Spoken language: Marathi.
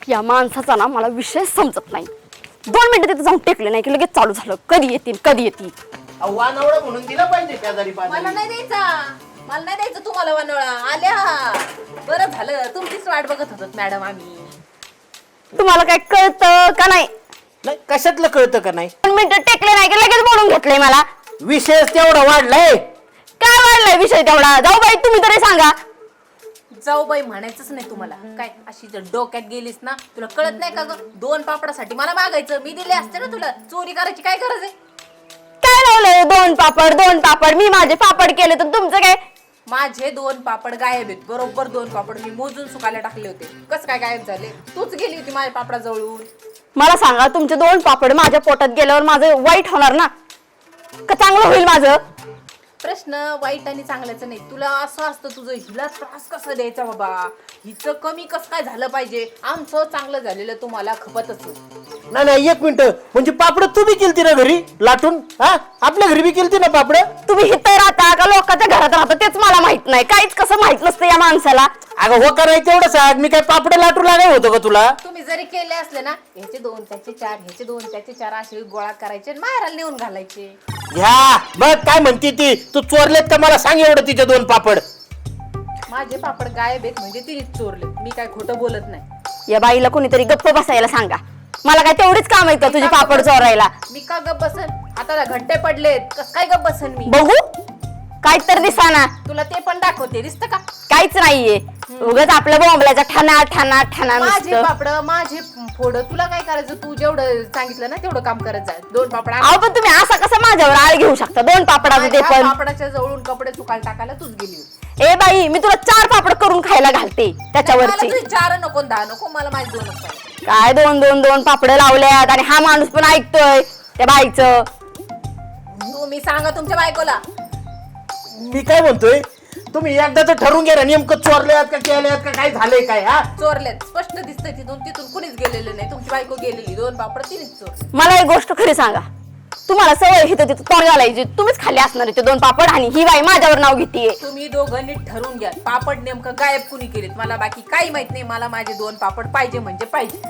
या माणसाचा ना मला विषय समजत नाही. 2 मिनिटं तिथे जाऊन टेकले नाही की लगेच चालू झालं, कधी येतील कधी येतील. वानवळा म्हणून दिला पाहिजे शेजारी मला पाजारी. नाही द्यायचा, मला नाही द्यायचं तुम्हाला वनवळा. आल्या बरं झालं, तुमचीच वाट बघत होतो मॅडम आम्ही. तुम्हाला काय कळतं का नाही? नाही कशातलं कळतं का नाही? 2 मिनिटं टेकले नाही की लगेच बोलून घेतलंय मला. विषय तेवढा वाढलाय. काय वाढलाय विषय तेवढा? जाऊ बाई तुम्ही तरी सांगा. जाऊ बाई म्हणायचंच नाही तुम्हाला. काय अशी जर डोक्यात गेलीस ना, तुला कळत नाही का ग? 2 पापडासाठी मला मागायचं, मी दिले असते ना तुला. चोरी करायची काय गरज आहे? काय लावलंय 2 पापड? मी माझे पापड केले तर तुमचं काय? माझे 2 पापड गायब आहेत. बरोबर 2 पापड मी मोजून सुकायला टाकले होते. कसं काय गायब झाले? तूच गेली होती माझ्या पापडाजवळून. मला सांगा, तुमचे 2 पापड माझ्या पोटात गेल्यावर माझं वाईट होणार ना का चांगलं होईल माझं? प्रश्न वाईट आणि चांगल्याचं नाही. तुला असं असतं तुझं, हिला त्रास कसा द्यायचा बाबा, हिचं कमी कसं काय झालं पाहिजे, आमचं चांगलं झालेलं तुम्हाला खपतच. नाही नाही 1 मिनिट, म्हणजे पापड तुम्ही केलती ना घरी लाटून? हा आपल्या घरी बी केलती ना पापड? तुम्ही इथं राहता का लोकांच्या घरात राहता तेच मला माहित नाही. काहीच कसं माहित नसतं या माणसाला. अगं हो का नाही तेवढं सांग, मी काय पापड लाटू लागाय होतो का तुला? तुम्ही जरी केले असले ना, ह्याचे 2 त्याचे 4, ह्याचे 2 त्याचे 4 असे गोळा करायचे आणि माहेराला नेऊन घालायचे. ह्या बघ काय म्हणते ती, तू चोरलेत का मला सांग एवढं तिचे 2 पापड. माझे पापड गायब आहेत म्हणजे तिनेच चोरले. मी काय खोटं बोलत नाही. या बाईला कोणीतरी गप्प बसायला सांगा. मला काय तेवढीच काम आहे का तुझे पापड चोरायला? मी का गप बसन? आता घंटे पडलेत, कस काय गप बसन मी? बघू काय तर दिसाना. तुला ते पण दाखवते, दिसतं का? काहीच नाहीये, उगाच आपल्या बोंबल्याचा ठाणा ठाणा ठाणा माझे नुसतं. पापड माझे फोड, तुला काय करायचं? तू जेवढं सांगितलं ना तेवढं काम करत जा. 2 पापड अहो पण तुम्ही असा कसं माझ्यावर आळ घेऊ शकता? 2 पापडाचं ते पण. पापडाच्या जवळून कपडे सुकायला टाकायला तूच गेली होती. ए बाई, मी तुला 4 पापड करून खायला घालते त्याच्यावरची. मला तुझे 4 नको 10 नको, मला माझे 2च पाहिजे. काय 2 पापड लावल्यात आणि हा माणूस पण ऐकतोय त्या बाईचं. तुम्ही सांगा तुमच्या बायकोला. मी काय म्हणतोय, तुम्ही एकदा तर ठरवून घ्या ना, नेमकं चोरल्यात का केल्यात का काय झालंय काय? हा चोरल्यात स्पष्ट दिसतंय. तिथून कुणीच गेलेलं नाही. तुमची बायको गेलेली. 2 पापड तिनेच चोर. मला एक गोष्ट खरी सांगा, तुम्हाला सवय हिथं तिथं तोंड घालायची. तुम्हीच खाली असणार ते 2 पापड आणि ही बाई माझ्यावर नाव घेतीये. तुम्ही दोघं नीट ठरवून घ्या. पापड नेमकं गायब कुणी केलेत मला बाकी काही माहित नाही. मला माझे 2 पापड पाहिजे म्हणजे पाहिजे.